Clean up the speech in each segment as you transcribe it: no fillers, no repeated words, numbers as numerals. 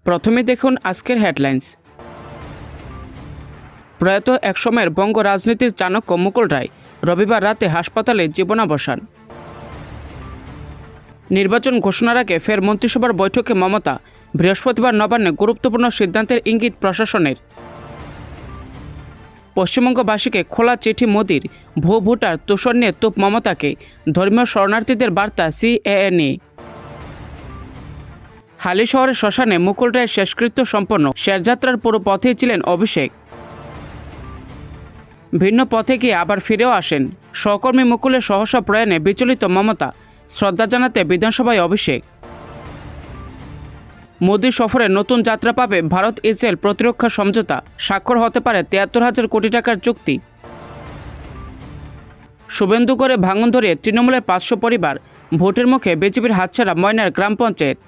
প্রথমে দেখুন আজকের হেডলাইন্স। প্রয়াত একসময়ের বঙ্গ রাজনীতির চাণক্য মুকুল রায় রবিবার রাতে হাসপাতালে জীবনাবসান। নির্বাচন ঘোষণার আগে ফের মন্ত্রিসভার বৈঠকে মমতা, বৃহস্পতিবার নবান্নে গুরুত্বপূর্ণ সিদ্ধান্তের ইঙ্গিত প্রশাসনের। পশ্চিমবঙ্গবাসীকে খোলা চিঠি মোদির, ভোটার তোষণ নিয়ে তোপ মমতাকে, ধর্মীয় শরণার্থীদের বার্তা সিএএ নিয়ে। হালি শহরের শ্মশানে মুকুল রায়ের শেষকৃত্য সম্পন্ন, শেষযাত্রার পুরো পথেই ছিলেন অভিষেক। ভিন্ন পথে গিয়ে আবার ফিরেও আসেন সহকর্মী মুকুলের সহসা প্রয়াণে বিচলিত মমতা, শ্রদ্ধা জানাতে বিধানসভায় অভিষেক। মোদি সফরে নতুন যাত্রা পাবে ভারত ইসরায়েল প্রতিরক্ষা সমঝোতা, স্বাক্ষর হতে পারে ৭৩,০০০ কোটি টাকার চুক্তি। শুভেন্দুগড়ে ভাঙন ধরিয়ে তৃণমূলের ৫০০ পরিবার, ভোটের মুখে বিজেপির হাতছাড়া ময়নার গ্রাম পঞ্চায়েত।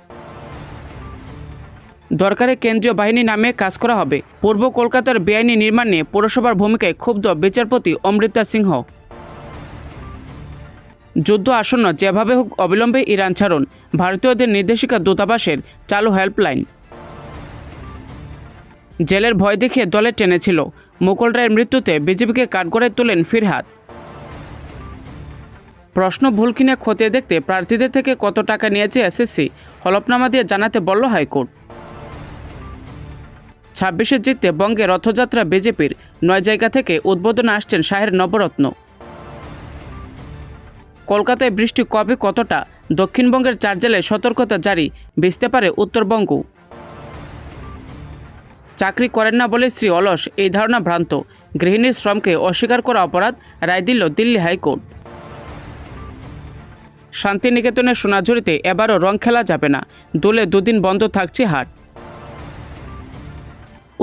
দরকারে কেন্দ্রীয় বাহিনী নামিয়ে কাজ করা হবে, পূর্ব কলকাতার বেআইনি নির্মাণ নিয়ে পৌরসভার ভূমিকায় ক্ষুব্ধ বিচারপতি অমৃতা সিংহ। যুদ্ধ আসন্ন, যেভাবে হোক অবিলম্বে ইরান ছাড়ুন, ভারতীয়দের নির্দেশিকা দূতাবাসের চালু হেল্পলাইন। জেলের ভয় দেখিয়ে দলে টেনেছিল, মুকুল রায়ের মৃত্যুতে বিজেপিকে কাঠগড়ায় তোলেন ফিরহাদ। প্রশ্ন ভুল কিনা খতিয়ে দেখতে প্রার্থীদের থেকে কত টাকা নিয়েছে এসএসসি, হলফনামা দিয়ে জানাতে বলল হাইকোর্ট। ২৬শে জিততে বঙ্গে রথযাত্রা বিজেপির, ৯ জায়গা থেকে উদ্বোধনে আসছেন শাহের নবরত্ন। কলকাতায় বৃষ্টি কবে কতটা, দক্ষিণবঙ্গের ৪ জেলায় সতর্কতা জারি, ভিজতে পারে উত্তরবঙ্গ। চাকরি করেন না বলে স্ত্রী অলস, এই ধারণা ভ্রান্ত, গৃহিণীর শ্রমকে অস্বীকার করা অপরাধ, রায় দিল দিল্লি হাইকোর্ট। শান্তিনিকেতনের সোনাঝুরিতে এবারও রং খেলা যাবে না, দোলে দুদিন বন্ধ থাকছে হাট।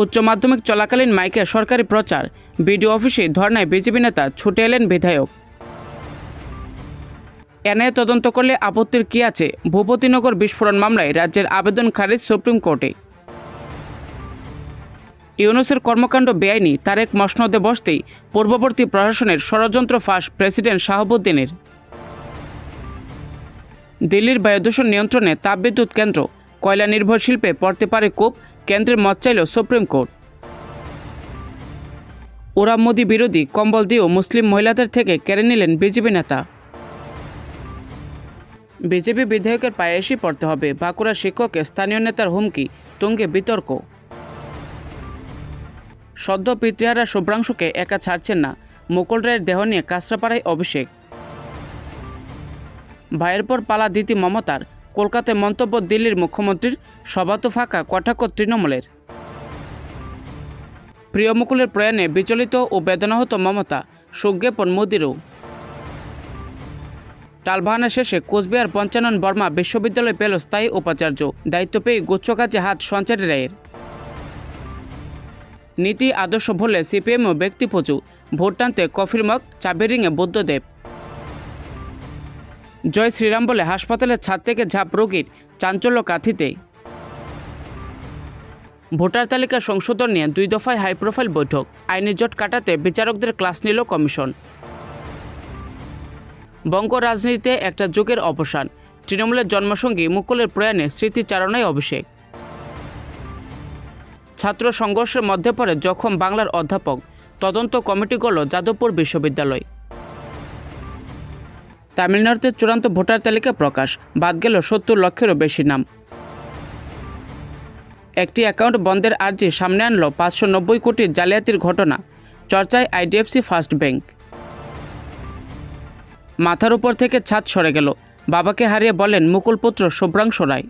উচ্চ মাধ্যমিক চলাকালীন মাইকে সরকারি প্রচার, বিডিও অফিসে ধর্নায় বিজেপি নেতা, ছুটে এলেন বিধায়ক। এনআইএ তদন্ত করলে আপত্তির কী আছে, ভূপতিনগর বিস্ফোরণ মামলায় রাজ্যের আবেদন খারিজ সুপ্রিম কোর্টে। ইউনূসের কর্মকাণ্ড বেআইনি, তার এক মসনদে বসতেই পূর্ববর্তী প্রশাসনের ষড়যন্ত্র ফাঁস প্রেসিডেন্ট শাহাবুদ্দিনের। দিল্লির বায়ুদূষণ নিয়ন্ত্রণে তাপবিদ্যুৎ কেন্দ্র, কয়লা নির্ভর শিল্পে পড়তে পারে কোপ, কেন্দ্রের মত চাইল সুপ্রিম কোর্ট। ওরা মোদি বিরোধী, কম্বল দিয়েও মুসলিম মহিলাদের থেকে কেড়ে নিলেন বিজেপি নেতা। বিজেপি বিধায়কের পায়ে এসে পড়তে হবে, বাঁকুড়া শিক্ষকের স্থানীয় নেতার হুমকি, তুঙ্গে বিতর্ক। সদ্য পিতৃহারা শুভ্রাংশুকে একা ছাড়ছেন না, মুকুল রায়ের দেহ নিয়ে কাঁচরাপাড়ায় অভিষেক। ভাইয়ের পর পালা দিতি মমতার, কলকাতায় মন্তব্য দিল্লির মুখ্যমন্ত্রীর, সভা তো ফাঁকা, কটাক্ষ তৃণমূলের। প্রিয় মুকুলের প্রয়াণে বিচলিত ও বেদনাহত মমতা, শোকজ্ঞাপন মোদিরও। টালবাহানা শেষে কোচবিহার পঞ্চানন বর্মা বিশ্ববিদ্যালয় পেল স্থায়ী উপাচার্য, দায়িত্ব পেয়ে গুচ্ছ কাজে হাত সঞ্চারী রায়ের। নীতি আদর্শ ভুলে সিপিএমও ব্যক্তিপচু, ভোট টানতে কফির মগ, চাবিরিংয়ে বুদ্ধদেব। জয় শ্রীরাম বলে হাসপাতালের ছাদ থেকে ঝাঁপ রোগীর, চাঞ্চল্য কাঁথিতে। ভোটার তালিকা সংশোধন নিয়ে 2 দফায় হাই প্রোফাইল বৈঠক, আইনি জট কাটাতে বিচারকদের ক্লাস নিল কমিশন। বঙ্গ রাজনীতিতে একটা যুগের অবসান, তৃণমূলের জন্মসঙ্গী মুকুলের প্রয়াণে স্মৃতিচারণায় অভিষেক। ছাত্র সংঘর্ষের মধ্যে পড়ে জখম বাংলার অধ্যাপক, তদন্ত কমিটি গড়ল যাদবপুর বিশ্ববিদ্যালয়। তামিলনাড়ুতে চূড়ান্ত ভোটার তালিকা প্রকাশ, বাদ গেল ৭০ লক্ষেরও বেশি নাম। একটি অ্যাকাউন্ট বন্ধের আর্জি সামনে আনল ৫৯০ কোটির জালিয়াতির ঘটনা, চর্চায় আইডিএফসি ফার্স্ট ব্যাংক। মাথার উপর থেকে ছাদ সরে গেল, বাবাকে হারিয়ে বলেন মুকুল পুত্র শুভ্রাংশু রায়।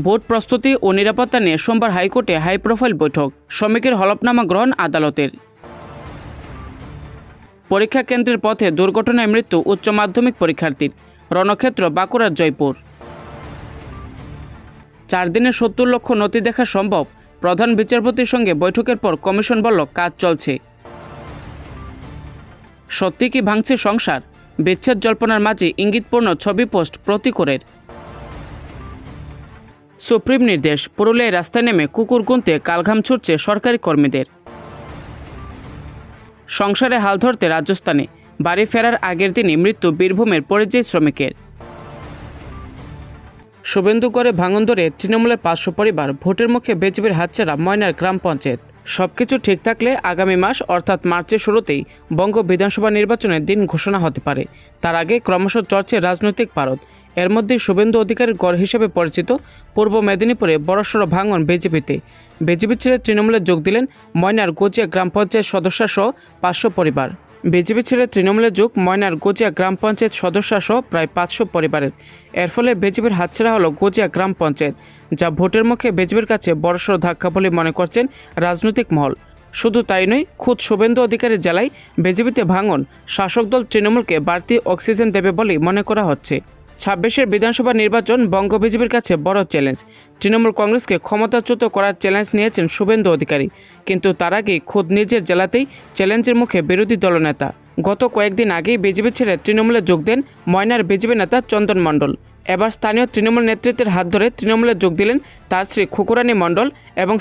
ভোট প্রস্তুতি ও নিরাপত্তা নিয়ে সোমবার হাইকোর্টে হাই প্রোফাইল বৈঠক, শ্রমিকের হলফনামা গ্রহণ আদালতের। পরীক্ষা কেন্দ্রের পথে দুর্ঘটনায় মৃত্যু উচ্চ মাধ্যমিক পরীক্ষার্থীর, রণক্ষেত্র বাঁকুড়ার জয়পুর। 4 দিনে ৭০ লক্ষ নথি দেখা সম্ভব, প্রধান বিচারপতির সঙ্গে বৈঠকের পর কমিশন বলল কাজ চলছে। সত্যি কি ভাঙছে সংসার, বিচ্ছেদ জল্পনার মাঝে ইঙ্গিতপূর্ণ ছবি পোস্ট প্রতীকরের। সুপ্রিম নির্দেশ, পুরুলিয়ায় রাস্তায় নেমে কুকুর গুনতে কালঘাম ছুটছে সরকারি কর্মীদের। সংসারে হাল ধরতে রাজস্থানে, বাড়ি ফেরার আগের দিনই মৃত্যু বীরভূমের পরিযায়ী শ্রমিকের। শুভেন্দুগড়ে ভাঙন ধরে তৃণমূলের 500 পরিবার, ভোটের মুখে বিজেপির হাতছাড়া ময়নার গ্রাম পঞ্চায়েত। সবকিছু ঠিক থাকলে আগামী মাস অর্থাৎ মার্চের শুরুতেই বঙ্গ বিধানসভা নির্বাচনের দিন ঘোষণা হতে পারে। তার আগে ক্রমশ চড়ছে রাজনৈতিক পারদ। এর মধ্যে শুভেন্দু অধিকারীর গড় হিসেবে পরিচিত পূর্ব মেদিনীপুরে বড়সড় ভাঙন বিজেপিতে। বিজেপি ছেড়ে তৃণমূলে যোগ দিলেন ময়নার গোজিয়া গ্রাম পঞ্চায়েত সদস্যসহ 500 পরিবার। বিজেপি ছেড়ে তৃণমূলে যোগ ময়নার গোজিয়া গ্রাম পঞ্চায়েত সদস্যসহ প্রায় 500 পরিবারের। এর ফলে বিজেপির হাতছাড়া হলো গোজিয়া গ্রাম পঞ্চায়েত, যা ভোটের মুখে বিজেপির কাছে বড়সড় ধাক্কা বলে মনে করছেন রাজনৈতিক মহল। শুধু তাই নয়, খুদ শুভেন্দু অধিকারীর জেলায় বিজেপিতে ভাঙন শাসক দল তৃণমূলকে বাড়তি অক্সিজেন দেবে বলেই মনে করা হচ্ছে। 26-এর বিধানসভা নির্বাচন বঙ্গ বিজেপির কাছে বড় চ্যালেঞ্জ। তৃণমূল কংগ্রেসকে ক্ষমতাচ্যুত করার চ্যালেঞ্জ নিয়েছেন শুভেন্দু অধিকারী, কিন্তু তার আগেই খোদ নিজের জেলাতেই চ্যালেঞ্জের মুখে বিরোধী দলনেতা। গত কয়েকদিন আগেই বিজেপি ছেড়ে তৃণমূলে যোগ দেন ময়নার বিজেপি নেতা চন্দন মণ্ডল। এবার স্থানীয় তৃণমূল নেতৃত্বের হাত ধরে তৃণমূলে যোগ দিলেন তার স্ত্রী খুকুরানী মণ্ডল এবং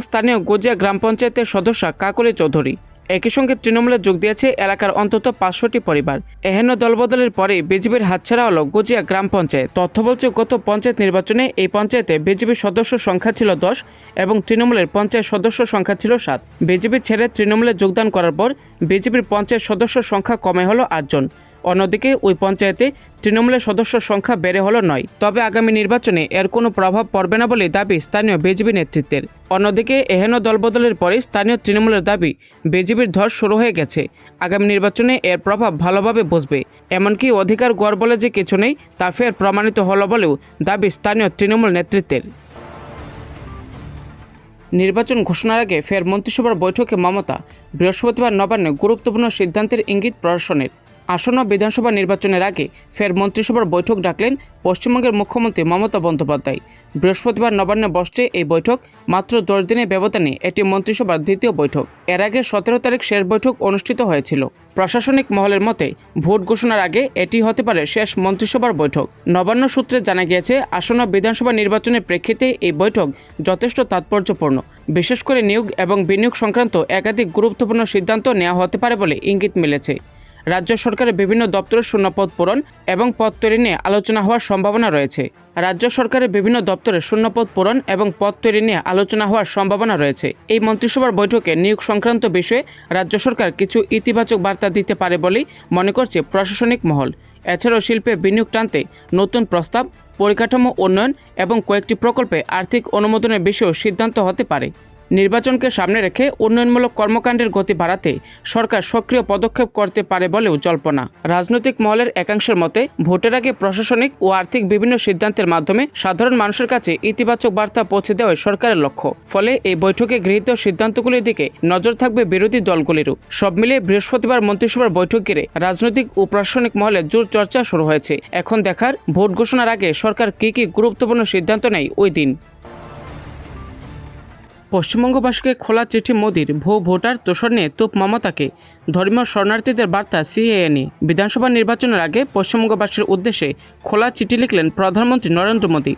স্থানীয় গোজিয়া গ্রাম পঞ্চায়েতের সদস্য কাকলি চৌধুরী। একই সঙ্গে তৃণমূলে যোগ দিয়েছে এলাকার অন্তত 500টি পরিবার। এহেন দলবদলের পরেই বিজেপির হাতছাড়া হলো গোজিয়া গ্রাম পঞ্চায়েত। তথ্য বলছে, গত পঞ্চায়েত নির্বাচনে এই পঞ্চায়েতে বিজেপির সদস্য সংখ্যা ছিল 10 এবং তৃণমূলের পঞ্চায়েত সদস্য সংখ্যা ছিল 7। বিজেপি ছেড়ে তৃণমূলে যোগদান করার পর বিজেপির পঞ্চায়েত সদস্য সংখ্যা কমে হলো 8 জন। অন্যদিকে ওই পঞ্চায়েতে তৃণমূলের সদস্য সংখ্যা বেড়ে হলো 9। তবে আগামী নির্বাচনে এর কোনো প্রভাব পড়বে না বলে দাবি স্থানীয় বিজেপি নেতৃত্বের। অন্যদিকে এহেন দলবদলের পরে স্থানীয় তৃণমূলের দাবি বিজেপির ধস শুরু হয়ে গেছে। আগামী নির্বাচনে এর প্রভাব ভালোভাবে বুঝবে। এমনকি অধিকার গড় বলে যে কিছু নেই তা ফের প্রমাণিত হলো বলেও দাবি স্থানীয় তৃণমূল নেতৃত্বের। নির্বাচন ঘোষণার আগে ফের মন্ত্রিসভার বৈঠকে মমতা। বৃহস্পতিবার নবান্নে গুরুত্বপূর্ণ সিদ্ধান্তের ইঙ্গিত প্রশাসনের। আসন্ন বিধানসভা নির্বাচনের আগে ফের মন্ত্রিসভার বৈঠক ডাকলেন পশ্চিমবঙ্গের মুখ্যমন্ত্রী মমতা বন্দ্যোপাধ্যায়। বৃহস্পতিবার নবান্নে বসছে এই বৈঠক। মাত্র 10 দিনের ব্যবধানে এটি মন্ত্রিসভার দ্বিতীয় বৈঠক। এর আগে 17 তারিখ শেষ বৈঠক অনুষ্ঠিত হয়েছিল। প্রশাসনিক মহলের মতে ভোট ঘোষণার আগে এটি হতে পারে শেষ মন্ত্রিসভার বৈঠক। নবান্ন সূত্রে জানা গিয়েছে, আসন্ন বিধানসভা নির্বাচনের প্রেক্ষিতে এই বৈঠক যথেষ্ট তাৎপর্যপূর্ণ। বিশেষ করে নিয়োগ এবং বিনিয়োগ সংক্রান্ত একাধিক গুরুত্বপূর্ণ সিদ্ধান্ত নেওয়া হতে পারে বলে ইঙ্গিত মিলেছে। রাজ্য সরকারের বিভিন্ন দপ্তরের শূন্যপদ পূরণ এবং পদ তৈরি নিয়ে আলোচনা হওয়ার সম্ভাবনা রয়েছে। রাজ্য সরকারের বিভিন্ন দপ্তরে শূন্যপদ পূরণ এবং পদ তৈরি নিয়ে আলোচনা হওয়ার সম্ভাবনা রয়েছে। এই মন্ত্রিসভার বৈঠকে নিয়োগ সংক্রান্ত বিষয়ে রাজ্য সরকার কিছু ইতিবাচক বার্তা দিতে পারে বলেই মনে করছে প্রশাসনিক মহল। এছাড়াও শিল্পে বিনিয়োগ টানতে নতুন প্রস্তাব, পরিকাঠামো উন্নয়ন এবং কয়েকটি প্রকল্পে আর্থিক অনুমোদনের বিষয়েও সিদ্ধান্ত হতে পারে। নির্বাচনকে সামনে রেখে উন্নয়নমূলক কর্মকাণ্ডের গতি বাড়াতে সরকার সক্রিয় পদক্ষেপ করতে পারে বলেও জল্পনা। রাজনৈতিক মহলের একাংশের মতে ভোটের আগে প্রশাসনিক ও আর্থিক বিভিন্ন সিদ্ধান্তের মাধ্যমে সাধারণ মানুষের কাছে ইতিবাচক বার্তা পৌঁছে দেওয়াই সরকারের লক্ষ্য। ফলে এই বৈঠকে গৃহীত সিদ্ধান্তগুলির দিকে নজর থাকবে বিরোধী দলগুলিরও। সব মিলিয়ে বৃহস্পতিবার মন্ত্রিসভার বৈঠক ঘিরে রাজনৈতিক ও প্রশাসনিক মহলে জোর চর্চা শুরু হয়েছে। এখন দেখার ভোট ঘোষণার আগে সরকার কী গুরুত্বপূর্ণ সিদ্ধান্ত নেয় ওই দিন। পশ্চিমবঙ্গবাসীকে খোলা চিঠি মোদির, ভোটার তোষণ নিয়ে তোপ মমতাকে। ধর্মীয় শরণার্থীদের বার্তা সিএএ নিয়ে। বিধানসভা নির্বাচনের আগে পশ্চিমবঙ্গবাসীর উদ্দেশ্যে খোলা চিঠি লিখলেন প্রধানমন্ত্রী নরেন্দ্র মোদী।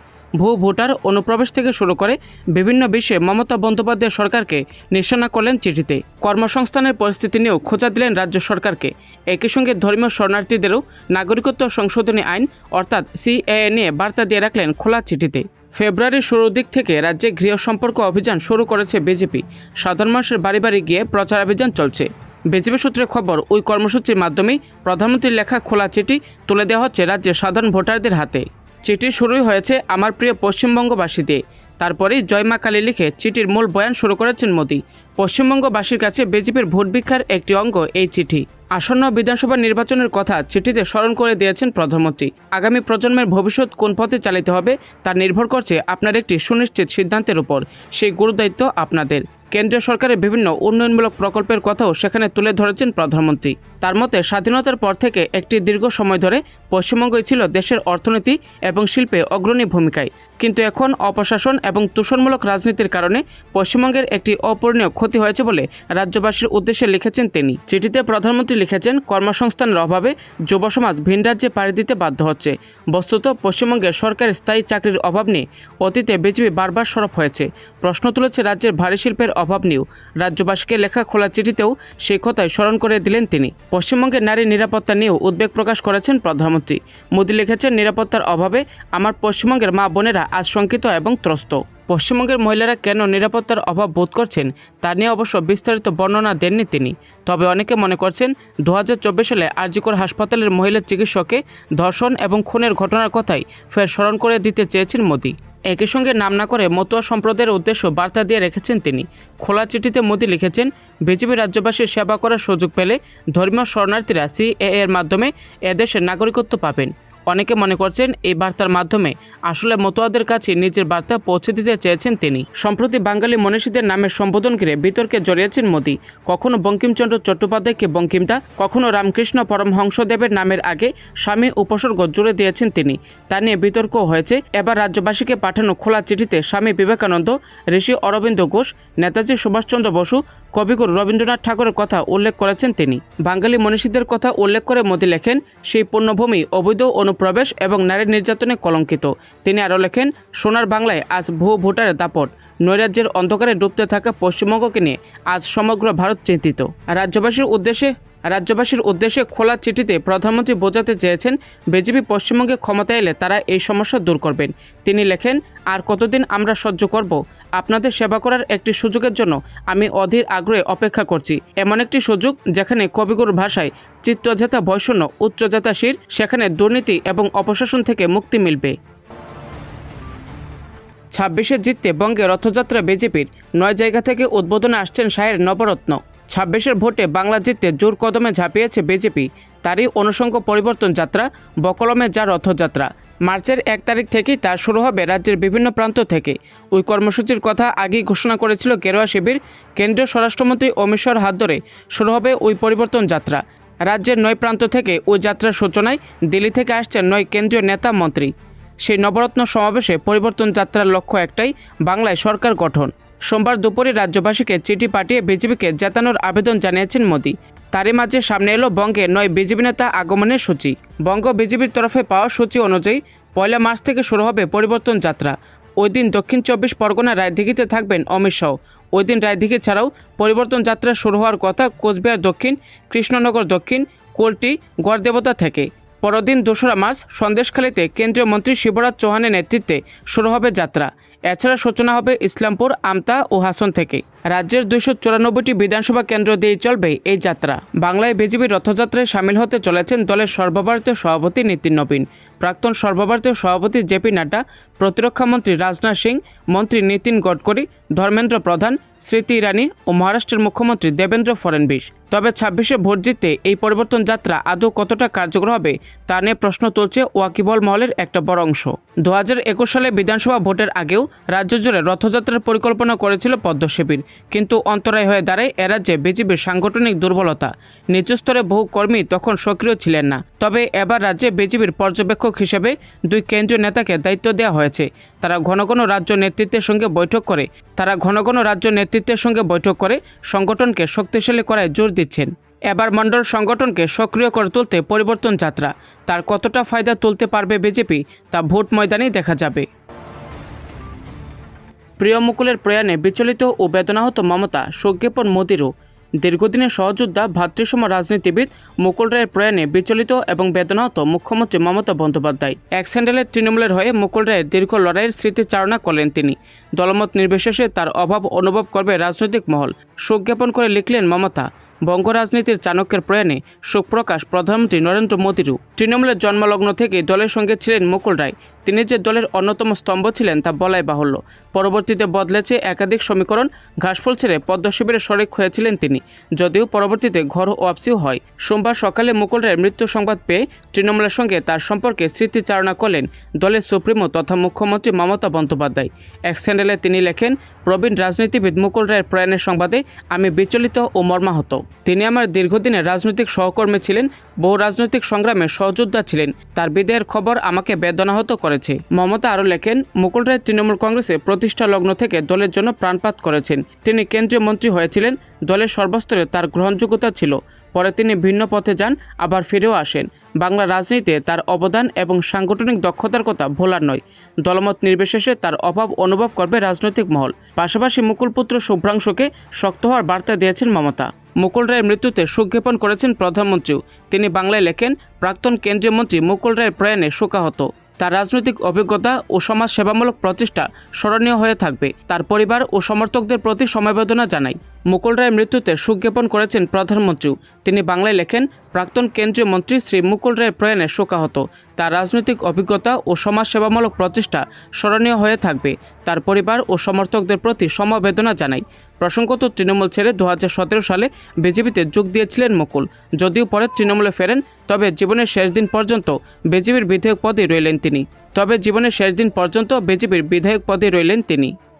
ভোটার অনুপ্রবেশ থেকে শুরু করে বিভিন্ন বিষয়ে মমতা বন্দ্যোপাধ্যায় সরকারকে নিশানা করলেন চিঠিতে। কর্মসংস্থানের পরিস্থিতি নিয়েও খোঁচা দিলেন রাজ্য সরকারকে। একই সঙ্গে ধর্মীয় শরণার্থীদেরও নাগরিকত্ব সংশোধনী আইন অর্থাৎ সিএএ নিয়ে বার্তা দিয়ে রাখলেন খোলা চিঠিতে। ফেব্রুয়ারির শুরুর দিক থেকে রাজ্যে গৃহ সম্পর্ক অভিযান শুরু করেছে বিজেপি। সাধারণ মানুষের বাড়ি বাড়ি গিয়ে প্রচার অভিযান চলছে। বিজেপি সূত্রে খবর, ওই কর্মসূচির মাধ্যমেই প্রধানমন্ত্রীর লেখা খোলা চিঠি তুলে দেওয়া হচ্ছে রাজ্যের সাধারণ ভোটারদের হাতে। চিঠি শুরুই হয়েছে আমার প্রিয় পশ্চিমবঙ্গবাসী দিয়ে। তারপরেই জয় মা কালী লিখে চিঠির মূল বয়ান শুরু করেছেন মোদী। পশ্চিমবঙ্গবাসীর কাছে বিজেপির ভোট ভিক্ষার একটি অঙ্গ এই চিঠি। আসন্ন বিধানসভা নির্বাচনের কথা চিঠিতে স্মরণ করে দিয়েছেন প্রধানমন্ত্রী। আগামী প্রজন্মের ভবিষ্যৎ কোন পথে চালিত হবে তা নির্ভর করছে আপনার একটি সুনিশ্চিত সিদ্ধান্তের উপর। সেই গুরুদায়িত্ব আপনাদের। কেন্দ্রীয় সরকারের বিভিন্ন উন্নয়নমূলক প্রকল্পের কথাও সেখানে তুলে ধরেছেন প্রধানমন্ত্রী। তার মতে, স্বাধীনতার পর থেকে একটি দীর্ঘ সময় ধরে পশ্চিমবঙ্গই ছিল দেশের অর্থনীতি এবং শিল্পে অগ্রণী ভূমিকায়। কিন্তু এখন অপশাসন এবং দূষণমূলক রাজনীতির কারণে পশ্চিমবঙ্গের একটি অপূরণীয় ক্ষতি হয়েছে বলে রাজ্যবাসীর উদ্দেশ্যে লিখেছেন তিনি। চিঠিতে প্রধানমন্ত্রী লিখেছেন, কর্মসংস্থানের অভাবে যুব সমাজ ভিন রাজ্যে পাড়ি দিতে বাধ্য হচ্ছে। বস্তুত পশ্চিমবঙ্গের সরকারি স্থায়ী চাকরির অভাব নিয়ে অতীতে বিজেপি বারবার সরব হয়েছে। প্রশ্ন তুলেছে রাজ্যের ভারী শিল্পের অভাব নিয়েও রাজ্যবাসীকে লেখা খোলা চিঠিতেও সেই কথাই স্মরণ করে দিলেন তিনি। পশ্চিমবঙ্গের নারী নিরাপত্তা নিয়েও উদ্বেগ প্রকাশ করেছেন প্রধানমন্ত্রী মোদী। লিখেছেন, নিরাপত্তার অভাবে আমার পশ্চিমবঙ্গের মা বোনেরা আজ শঙ্কিত এবং ত্রস্ত। পশ্চিমবঙ্গের মহিলারা কেন নিরাপত্তার অভাব বোধ করছেন তা নিয়ে অবশ্য বিস্তারিত বর্ণনা দেননি তিনি। তবে অনেকে মনে করছেন 2024 সালে আর.জি. কর হাসপাতালের মহিলা চিকিৎসককে ধর্ষণ এবং খুনের ঘটনার কথাই ফের স্মরণ করে দিতে চেয়েছেন মোদী। একই সঙ্গে নাম না করে মতুয়া সম্প্রদায়ের উদ্দেশ্য বার্তা দিয়ে রেখেছেন তিনি। খোলা চিঠিতে মোদী লিখেছেন, বিজেপি রাজ্যবাসীর সেবা করার সুযোগ পেলে ধর্মীয় শরণার্থীরা সিএএ এর মাধ্যমে এদেশের নাগরিকত্ব পাবেন। অনেকে মনে করছেন এই বার্তার মাধ্যমে আসলে মতুয়াদের কাছে নিজের বার্তা পৌঁছে দিতে চেয়েছেন তিনি। সম্প্রতি বাঙালি মনীষীদের নামের সম্বোধন করে বিতর্কে জড়িয়েছেন মোদী। কখনো বঙ্কিমচন্দ্র চট্টোপাধ্যায়কে বঙ্কিমদা, কখনো রামকৃষ্ণ পরমহংসদেবের নামের আগে স্বামী উপসর্গ জুড়ে দিয়েছেন তিনি। তা নিয়ে বিতর্ক হয়েছে। এবার রাজ্যবাসীকে পাঠানো খোলা চিঠিতে স্বামী বিবেকানন্দ, ঋষি অরবিন্দ ঘোষ, নেতাজি সুভাষচন্দ্র বসু, কবিগুরু রবীন্দ্রনাথ ঠাকুরের কথা উল্লেখ করেছেন তিনি। বাঙালি মনীষীদের কথা উল্লেখ করে মোদী লেখেন, সেই পুণ্যভূমি অবৈধ অনুপ্রবেশ এবং নারী নির্যাতনে কলঙ্কিত। তিনি আরও লেখেন, সোনার বাংলায় আজ ভুয়ো ভোটারের দাপট, নৈরাজ্যের অন্ধকারে ডুবতে থাকা পশ্চিমবঙ্গকে নিয়ে আজ সমগ্র ভারত চিন্তিত। রাজ্যবাসীর উদ্দেশ্যে খোলা চিঠিতে প্রধানমন্ত্রী বোঝাতে চেয়েছেন, বিজেপি পশ্চিমবঙ্গে ক্ষমতায় এলে তারা এই সমস্যা দূর করবেন। তিনি লেখেন, আর কতদিন আমরা সহ্য করব? আপনাদের সেবা করার একটি সুযোগের জন্য আমি অধীর আগ্রহে অপেক্ষা করছি। এমন একটি সুযোগ যেখানে কবিগুরুর ভাষায় চিত্তজেতা বৈষণ্য, উচ্চজেতা শির, সেখানে দুর্নীতি এবং অপশাসন থেকে মুক্তি মিলবে। 26-এ জিততে বঙ্গে রথযাত্রা বিজেপির 9 জায়গা থেকে উদ্বোধনে আসছেন শাহের নবরত্ন। 26-এর ভোটে বাংলা জিততে জোর কদমে ঝাঁপিয়েছে বিজেপি। তারই অনুষঙ্গ পরিবর্তন যাত্রা, বকলমে যা রথযাত্রা। মার্চের 1 তারিখ থেকেই তা শুরু হবে রাজ্যের বিভিন্ন প্রান্ত থেকে। ওই কর্মসূচির কথা আগেই ঘোষণা করেছিল গেরুয়া শিবির। কেন্দ্রীয় স্বরাষ্ট্রমন্ত্রী অমিত শাহর হাত ধরে শুরু হবে ওই পরিবর্তন যাত্রা। রাজ্যের 9 প্রান্ত থেকে ওই যাত্রার সূচনায় দিল্লি থেকে আসছেন 9 কেন্দ্রীয় নেতা মন্ত্রী। সেই নবরত্ন সমাবেশে পরিবর্তন যাত্রার লক্ষ্য একটাই, বাংলায় সরকার গঠন। সোমবার দুপুরে রাজ্যবাসীকে চিঠি পাঠিয়ে বিজেপিকে জেতানোর আবেদন জানিয়েছেন মোদী। তারই মাঝে সামনে এলো বঙ্গে 9 বিজেপি নেতা আগমনের সূচি। বঙ্গ বিজেপির তরফে পাওয়া সূচি অনুযায়ী 1 মার্চ থেকে শুরু হবে পরিবর্তন যাত্রা। ওই দিন দক্ষিণ 24 পরগনা রায়দিঘিতে থাকবেন অমিত শাহ। ওই দিন রায়দিঘি ছাড়াও পরিবর্তন যাত্রা শুরু হওয়ার কথা কোচবিহার দক্ষিণ, কৃষ্ণনগর দক্ষিণ, কোল্টি, গড়দেবতা থেকে। পরদিন 2রা মার্চ সন্দেশখালীতে কেন্দ্রীয় মন্ত্রী শিবরাজ চৌহানের নেতৃত্বে শুরু হবে যাত্রা। এছাড়া সূচনা হবে ইসলামপুর, আমতা ও হাসন থেকে। রাজ্যের 294টি বিধানসভা কেন্দ্র দিয়ে চলবে এই যাত্রা। বাংলায় বিজেপির রথযাত্রায় সামিল হতে চলেছেন দলের সর্বভারতীয় সভাপতি নীতিন নবীন, প্রাক্তন সর্বভারতীয় সভাপতি জেপি নাড্ডা, প্রতিরক্ষামন্ত্রী রাজনাথ সিং, মন্ত্রী নীতিন গডকরি, ধর্মেন্দ্র প্রধান, স্মৃতি ইরানি ও মহারাষ্ট্রের মুখ্যমন্ত্রী দেবেন্দ্র ফডনবিস। তবে 26-এ ভোট জিততে এই পরিবর্তন যাত্রা আদৌ কতটা কার্যকর হবে তা নিয়ে প্রশ্ন তুলছে ওয়াকিবহল মহলের একটা বড় অংশ। 2021 সালে বিধানসভা ভোটের আগেও রাজ্য জুড়ে রথযাত্রার পরিকল্পনা করেছিল পদ্ম শিবির, কিন্তু অন্তরায় হয়ে দাঁড়ায় এরাজ্যে বিজেপির সাংগঠনিক দুর্বলতা। নিচু স্তরে বহু কর্মী তখন সক্রিয় ছিলেন না। তবে এবার রাজ্যে বিজেপির পর্যবেক্ষক হিসেবে 2 কেন্দ্রীয় নেতাকে দায়িত্ব দেওয়া হয়েছে। তারা ঘন ঘন রাজ্য নেতৃত্বের সঙ্গে বৈঠক করে সংগঠনকে শক্তিশালী করায় জোর দিচ্ছেন। এবার মণ্ডল সংগঠনকে সক্রিয় করে তুলতে পরিবর্তন যাত্রা। তার কতটা ফায়দা তুলতে পারবে বিজেপি তা ভোট ময়দানেই দেখা যাবে। প্রিয় মুকুলের প্রয়াণে বিচলিত ও বেদনাহত মমতা, শোকজ্ঞাপন মোদিরও। দীর্ঘদিনের সহযোদ্ধা, ভ্রাতৃসম রাজনীতিবিদ মুকুল রায়ের প্রয়াণে বিচলিত এবং বেদনাহত মুখ্যমন্ত্রী মমতা বন্দ্যোপাধ্যায়। এক স্যান্ডেলে তৃণমূলের হয়ে মুকুল রায়ের দীর্ঘ লড়াইয়ের স্মৃতিচারণা করলেন তিনি। দলমত নির্বিশেষে তার অভাব অনুভব করবে রাজনৈতিক মহল। শোকজ্ঞাপন করে লিখলেন মমতা, বঙ্গ রাজনীতির চাণক্যের প্রয়াণে শোক প্রকাশ প্রধানমন্ত্রী নরেন্দ্র মোদীরও। তৃণমূলের জন্মলগ্ন থেকে দলের সঙ্গে ছিলেন মুকুল রায়। তিনি যে দলের অন্যতম স্তম্ভ ছিলেন তা বলাই বাহুল্য। পরবর্তীতে বদলেছে একাধিক সমীকরণ। ঘাসফুল ছেড়ে পদ্ম শিবিরে শরিক হয়েছিলেন তিনি, যদিও পরবর্তীতে ঘর ওয়াপসিও হয়। সোমবার সকালে মুকুল রায়ের মৃত্যু সংবাদ পেয়ে তৃণমূলের সঙ্গে তার সম্পর্কে স্মৃতিচারণা করলেন দলের সুপ্রিমো তথা মুখ্যমন্ত্রী মমতা বন্দ্যোপাধ্যায়। এক স্যান্ডেলে তিনি লেখেন, প্রবীণ রাজনীতিবিদ মুকুল রায়ের প্রয়াণের সংবাদে আমি বিচলিত ও মর্মাহত। তিনি আমার দীর্ঘদিনের রাজনৈতিক সহকর্মী ছিলেন। বহু রাজনৈতিক সংগ্রামে সহযোদ্ধা ছিলেন। তার বিদায়ের খবর আমাকে বেদনাহত করেছে। মমতা আরও লেখেন, মুকুল রায় তৃণমূল কংগ্রেসে প্রতিষ্ঠা লগ্ন থেকে দলের জন্য প্রাণপাত করেছেন। তিনি কেন্দ্রীয় মন্ত্রী হয়েছিলেন। দলের সর্বস্তরে তার গ্রহণযোগ্যতা ছিল। পরে তিনি ভিন্ন পথে যান, আবার ফিরেও আসেন। বাংলা রাজনীতিতে তার অবদান এবং সাংগঠনিক দক্ষতার কথা ভোলার নয়। দলমত নির্বিশেষে তার অভাব অনুভব করবে রাজনৈতিক মহল। পাশাপাশি মুকুল পুত্র শুভ্রাংশুকে শক্ত হওয়ার বার্তা দিয়েছেন মমতা। মুকুল রায়ের মৃত্যুতে শোক জ্ঞাপন করেছেন প্রধানমন্ত্রীও। তিনি বাংলায় লেখেন, প্রাক্তন কেন্দ্রীয় মন্ত্রী মুকুল রায়ের প্রয়াণে শোকাহত। তার রাজনৈতিক অভিজ্ঞতা ও সমাজ সেবামূলক প্রচেষ্টা স্মরণীয় হয়ে থাকবে। তার পরিবার ও সমর্থকদের প্রতি সমবেদনা জানাই। মুকুল রায়ের মৃত্যুতে শোক জ্ঞাপন করেছেন প্রধানমন্ত্রীও। তিনি বাংলায় লেখেন, প্রাক্তন কেন্দ্রীয় মন্ত্রী শ্রী মুকুল রায়ের প্রয়াণে শোকাহত। তার রাজনৈতিক অভিজ্ঞতা ও সমাজ সেবামূলক প্রচেষ্টা স্মরণীয় হয়ে থাকবে। তার পরিবার ও সমর্থকদের প্রতি সমবেদনা জানাই। প্রসঙ্গত, তৃণমূল ছেড়ে 2017 সালে বিজেপিতে যোগ দিয়েছিলেন মুকুল। যদিও পরে তৃণমূলে ফেরেন, তবে জীবনের শেষ দিন পর্যন্ত বিজেপির বিধায়ক পদেই রইলেন তিনি।